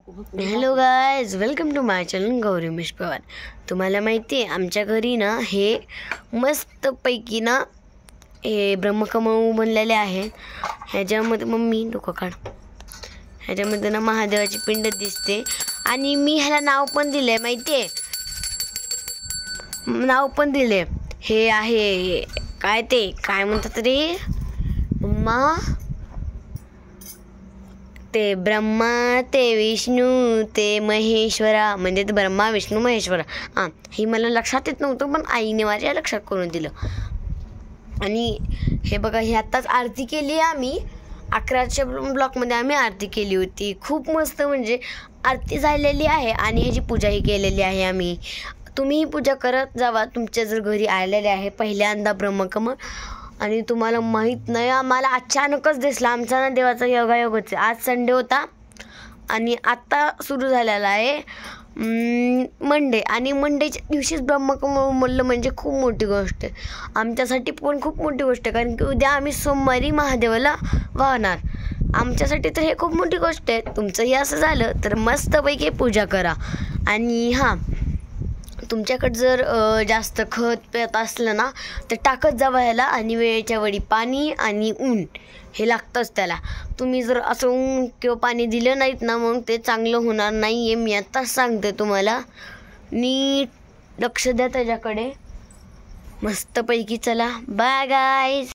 Hello guys, welcome to my channel Gauri मिश पवार. तुम्हाला माहिती आहे आमच्या घरी ना हे मस्तपैकी ना हे ब्रह्मकमळ बनलेले आहे. ह्याच्यामध्ये मम्मी डोकं काढ. ह्याच्यामध्ये ना महादेवाची पिंड दिसते आणि मी ह्याला नाव पण दिले माहिती आहे. नाव पण दिले. हे आहे काय ते काय म्हणतात रे मम्मा, ते ब्रह्मा ते विष्णू ते महेश्वरा, म्हणजे ते ब्रह्मा विष्णू महेश्वरा. हां, हे मला लक्षात येत नव्हतं पण आईने माझ्या लक्षात करून दिलं. आणि हे बघा, हे आत्ताच आरती केली आहे आम्ही 11च्या ब्लॉकमध्ये आम्ही आरती केली होती. खूप मस्त म्हणजे आरती झालेली आहे आणि ह्याची पूजाही केलेली आहे आम्ही. तुम्हीही पूजा करत जावा तुमच्या जर घरी आलेले आहे पहिल्यांदा ब्रह्मकमळ. आणि तुम्हाला माहीत नाही, आम्हाला अचानकच दिसला. आमचा ना देवाचा योगायोगच आहे. आज संडे होता आणि आत्ता सुरू झालेला आहे मंडे, आणि मंडेच्या दिवशीच ब्रह्मकमळ उमललं म्हणजे खूप मोठी गोष्ट आहे. आमच्यासाठी पण खूप मोठी गोष्ट आहे, कारण की उद्या आम्ही सोमवारी महादेवाला वाहणार. आमच्यासाठी तर हे खूप मोठी गोष्ट आहे. तुमचंही असं झालं तर मस्तपैकी पूजा करा. आणि हां, तुमच्याकडे जर जास्त खत पेत असलं ना तर टाकत जावं ह्याला. आणि वेळेच्या वेळी पाणी आणि ऊन हे लागतंच त्याला. तुम्ही जर असं ऊन किंवा पाणी दिलं नाहीत ना मग ते चांगलं होणार नाही आहे. मी आत्ताच सांगते तुम्हाला, नीट लक्ष द्या त्याच्याकडे मस्तपैकी. चला बाय गाईज.